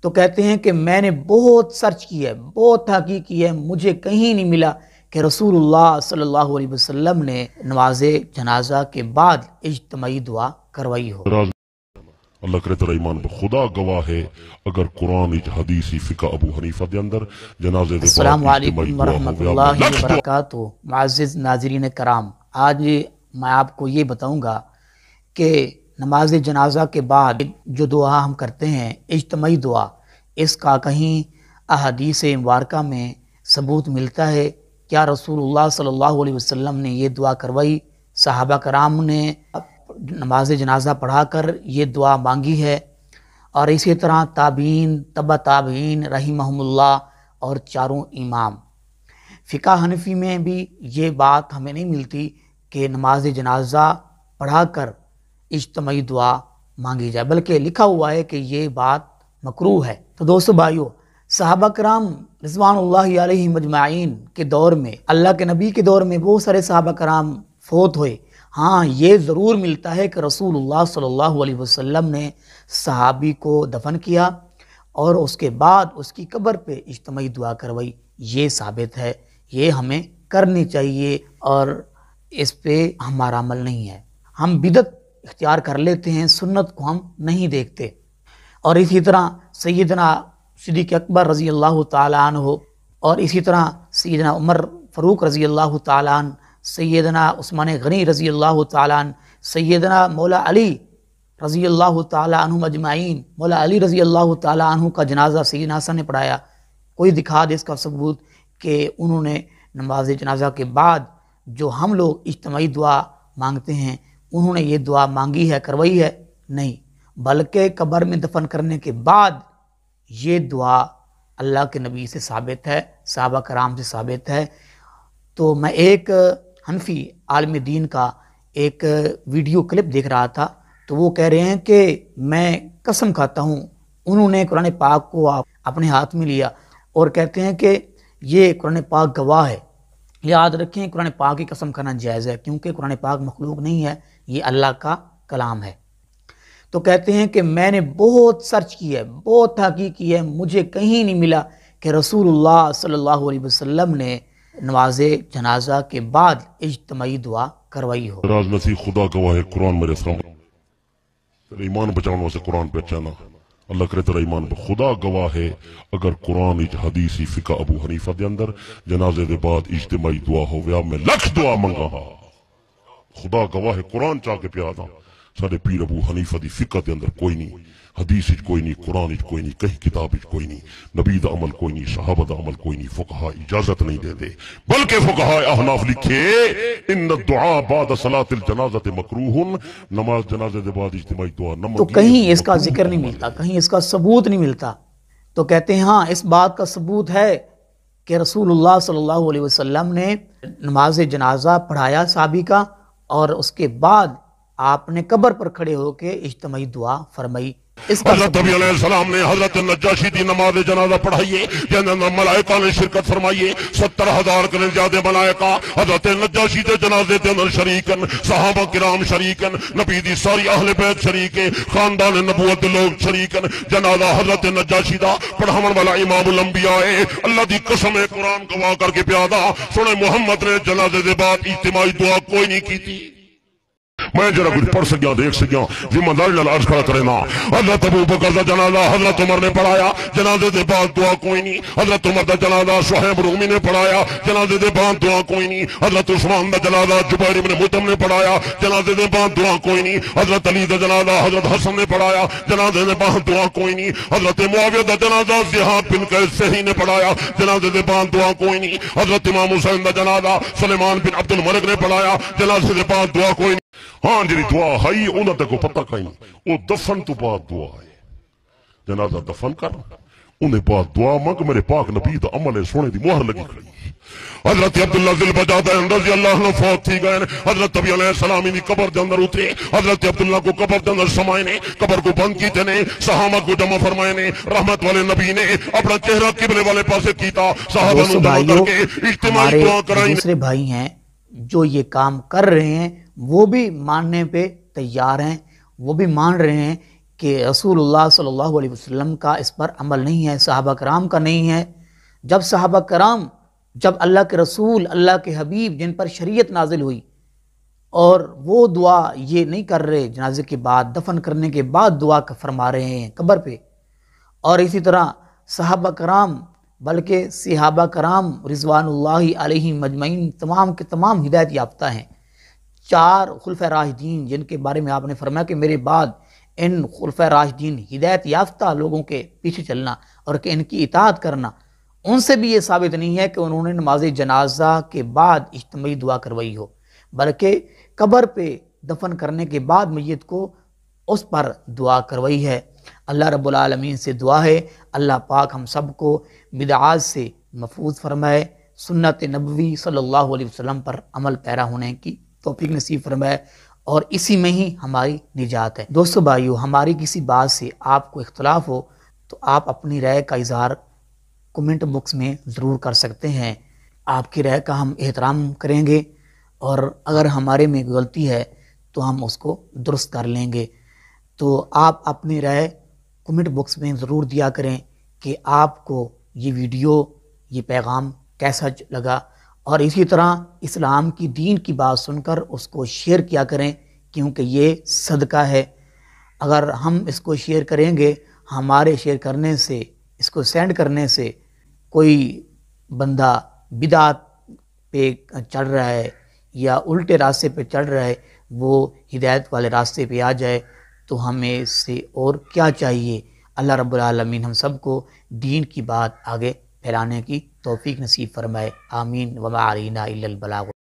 تو کہتے ہیں کہ میں نے بہت سرچ کی ہے، بہت تحقیق کی ہے، مجھے کہیں نہیں ملا کہ رسول اللہ صلی اللہ علیہ وسلم نے نماز جنازہ کے بعد اجتماعی دعا کروائی ہو۔ اللہ کرے تیرا ایمان پر خدا گواہ ہے اگر قرآن حدیثی فقہ ابو حنیفہ دے اندر جنازے دے بعد السلام اجتماعی علیکم دعا ورحمۃ ہو اللہ گیا وبرکاتہ۔ معزز ناظرین کرام، آج میں آپ کو یہ بتاؤں گا کہ نماز جنازہ کے بعد جو دعا ہم کرتے ہیں اجتماعی دعا، اس کا کہیں احادیث مبارکہ میں ثبوت ملتا ہے؟ کیا رسول اللہ صلی اللہ علیہ وسلم نے یہ دعا کروائی؟ صحابہ کرام نے نماز جنازہ پڑھا کر یہ دعا مانگی ہے؟ اور اسی طرح تابعین، تبع تابعین رحمہم اللہ اور چاروں امام۔ فقہ حنفی میں بھی یہ بات ہمیں نہیں ملتی کہ نماز جنازہ پڑھا کر اجتماعی دعا مانگی جائے، بلکہ لکھا ہوا ہے کہ یہ بات مکروہ ہے۔ تو دوستو بھائیو، صحابہ کرام رضوان اللہ علیہ مجمعین کے دور میں، اللہ کے نبی کے دور میں بہت سارے صحابہ کرام فوت ہوئے۔ ہاں، یہ ضرور ملتا ہے کہ رسول اللہ صلی اللہ علیہ وسلم نے صحابی کو دفن کیا اور اس کے بعد اس کی قبر پہ اجتماعی دعا کروائی، یہ ثابت ہے، یہ ہمیں کرنی چاہیے اور اس پہ ہمارا عمل نہیں ہے۔ ہم بدعت اختیار کر لیتے ہیں، سنت کو ہم نہیں دیکھتے۔ اور اسی طرح سیدنا صدیق اکبر رضی اللہ تعالیٰ عنہ اور اسی طرح سیدنا عمر فاروق رضی اللہ تعالیٰ عنہ، سیدنا عثمان غنی رضی اللہ تعالیٰ عنہ، سیدنا مولا علی رضی اللہ تعالیٰ عنہ اجمعین، مولا علی رضی اللہ تعالیٰ عنہ کا جنازہ سیدنا حسن نے پڑھایا۔ کوئی دکھا دے اس کا ثبوت کہ انہوں نے نماز جنازہ کے بعد جو ہم لوگ اجتماعی دعا مانگتے ہیں انہوں نے یہ دعا مانگی ہے، کروائی ہے؟ نہیں، بلکہ قبر میں دفن کرنے کے بعد یہ دعا اللہ کے نبی سے ثابت ہے، صحابہ کرام سے ثابت ہے۔ تو میں ایک حنفی عالم دین کا ایک ویڈیو کلپ دیکھ رہا تھا، تو وہ کہہ رہے ہیں کہ میں قسم کھاتا ہوں، انہوں نے قرآن پاک کو اپنے ہاتھ میں لیا اور کہتے ہیں کہ یہ قرآن پاک گواہ ہے۔ یاد رکھیں، قرآن پاک کی قسم کھانا جائز ہے، کیونکہ قرآن پاک مخلوق نہیں ہے، یہ اللہ کا کلام ہے۔ تو کہتے ہیں کہ میں نے بہت سرچ کی ہے، بہت تحقیق کی ہے، مجھے کہیں نہیں ملا کہ رسول اللہ صلی اللہ علیہ وسلم نے نماز جنازہ کے بعد اجتماعی دعا کروائی ہو۔ راز نسی خدا گواہ ہے قرآن میرے سامنے تیرا ایمان بچانے واسطے قرآن پہ اچھانا اللہ کرے تیرا ایمان پر خدا گواہ ہے اگر قرآن حدیثی فقہ ابو حنیفہ دے اندر جنازے دے بعد اجتماعی دعا ہو گیا میں لکھ دعا منگا ہاں۔ خدا گواہ ہے قرآن چاہ کے پیادا سارے پیر ابو حنیفہ دی فقہ دے اندر کوئی نہیں، حدیث کوئی نہیں، قرآن کوئی نہیں، کہیں کتاب کوئی نہیں، نبی دا عمل کوئی نہیں، صحابہ دا عمل کوئی نہیں، فقہاء اجازت نہیں دے دے، بلکہ فقہاء احناف لکھے ان الدعاء بعد صلاۃ الجنازہ مکروہ، نماز جنازے دے بعد اجتماعی دعا نہ تو کہیں اس کا ذکر نہیں ملتا، کہیں اس کا ثبوت نہیں ملتا۔ تو کہتے ہیں ہاں، اس بات کا ثبوت ہے کہ رسول اللہ صلی اللہ علیہ وسلم نے نماز جنازہ پڑھایا صحابی کا، اور اس کے بعد آپ نے قبر پر کھڑے ہو کے اجتماعی دعا فرمائی۔ حضرت نبی علیہ السلام نے حضرت نجاشی دی نماز جنازہ پڑھائیے جنہاں ملائکہ نے شرکت فرمائیے، 70,000 کے زیادہ ملائکہ حضرت نجاشی دے جنازے دے اندر شریکن، صحابہ کرام شریکن، نبی دی ساری اہل بیت شریکے، خاندان نبوت لوگ شریکن، جنازہ حضرت نجاشی دا پڑھاون والا امام الانبیاء ہے۔ اللہ دی قسم ہے قرآن گواہ کر کے پیادا سنے محمد نے جنازے دے بعد اجتماعی دعا کوئی نہیں کی تھی۔ میں جرا کچھ پڑھ سکیا دیکھ سکیا ذمہ داری نال عرض کھڑا کرے نا۔ حضرت ابو بکر دا جنازہ حضرت عمر نے پڑھایا، جنازے دے بعد دعا کوئی نہیں۔ حضرت عمر دا جنازہ صہیب رومی نے پڑھایا، جنازے دے بعد دعا کوئی نہیں۔ حضرت عثمان دا جنازہ جبیر بن مطعم نے پڑھایا، جنازے دے بعد دعا کوئی نہیں۔ حضرت علی دا جنازہ حضرت حسن نے پڑھایا، جنازے دے بعد دعا کوئی نہیں۔ حضرت معاویہ دا جنازہ زیاد بن قیس صحیح نے پڑھایا، جنازے دے بعد دعا کوئی نہیں۔ حضرت امام حسین دا جنازہ سلیمان بن عبد الملک نے پڑھایا، جنازے دے بعد دعا کوئی نہیں۔ ہاں جی دعا ہے انہوں تک کو پتہ کہیں وہ دفن تو بعد دعا ہے، جنازہ دفن کر انہیں بعد دعا منگ میرے پاک نبی دا عمل سونے دی مہر لگی کھڑی۔ حضرت عبداللہ ذی البجادین رضی اللہ عنہ فوت تھی گئے، حضرت نبی علیہ السلام کی قبر دے اندر اترے، حضرت عبداللہ کو قبر دے اندر سمائے نے، قبر کو بند کیتے نے، صحابہ کو جمع فرمائے نے، رحمت والے نبی نے اپنا چہرہ قبلے والے پاسے کیتا، صحابہ نے جمع کر کے اجتماعی دعا کرائی۔ دوسرے بھائی ہیں جو یہ کام کر رہے ہیں وہ بھی ماننے پہ تیار ہیں، وہ بھی مان رہے ہیں کہ رسول صلی اللہ علیہ وسلم کا اس پر عمل نہیں ہے، صحابہ کرام کا نہیں ہے۔ جب اللہ کے رسول، اللہ کے حبیب جن پر شریعت نازل ہوئی، اور وہ دعا یہ نہیں کر رہے، جنازے کے بعد دفن کرنے کے بعد دعا فرما رہے ہیں قبر پہ۔ اور اسی طرح صحابہ کرام، بلکہ صحابہ کرام رضوان اللہ علیہم مجمعین تمام کے تمام ہدایت یافتہ ہیں۔ 4 خلفۂ راشدین جن کے بارے میں آپ نے فرمایا کہ میرے بعد ان خلفۂ راشدین ہدایت یافتہ لوگوں کے پیچھے چلنا اور کہ ان کی اطاعت کرنا، ان سے بھی یہ ثابت نہیں ہے کہ انہوں نے نماز جنازہ کے بعد اجتماعی دعا کروائی ہو، بلکہ قبر پہ دفن کرنے کے بعد میت کو اس پر دعا کروائی ہے۔ اللہ رب العالمین سے دعا ہے اللہ پاک ہم سب کو بدعات سے محفوظ فرمائے، سنت نبوی صلی اللہ علیہ وسلم پر عمل پیرا ہونے کی توفیق نصیب فرمائے، اور اسی میں ہی ہماری نجات ہے۔ دوستو بھائیو، ہماری کسی بات سے آپ کو اختلاف ہو تو آپ اپنی رائے کا اظہار کمنٹ باکس میں ضرور کر سکتے ہیں۔ آپ کی رائے کا ہم احترام کریں گے، اور اگر ہمارے میں غلطی ہے تو ہم اس کو درست کر لیں گے۔ تو آپ اپنی رائے کمنٹ باکس میں ضرور دیا کریں کہ آپ کو یہ ویڈیو، یہ پیغام کیسا لگا، اور اسی طرح اسلام کی دین کی بات سن کر اس کو شیئر کیا کریں، کیونکہ یہ صدقہ ہے۔ اگر ہم اس کو شیئر کریں گے، ہمارے شیئر کرنے سے، اس کو سینڈ کرنے سے کوئی بندہ بدعت پہ چڑھ رہا ہے یا الٹے راستے پہ چڑھ رہا ہے، وہ ہدایت والے راستے پہ آ جائے تو ہمیں اس سے اور کیا چاہیے۔ اللہ رب العالمین ہم سب کو دین کی بات آگے پھیلانے کی توفیق نصیب فرمائے، آمین۔ وما علینا الا البلاغ۔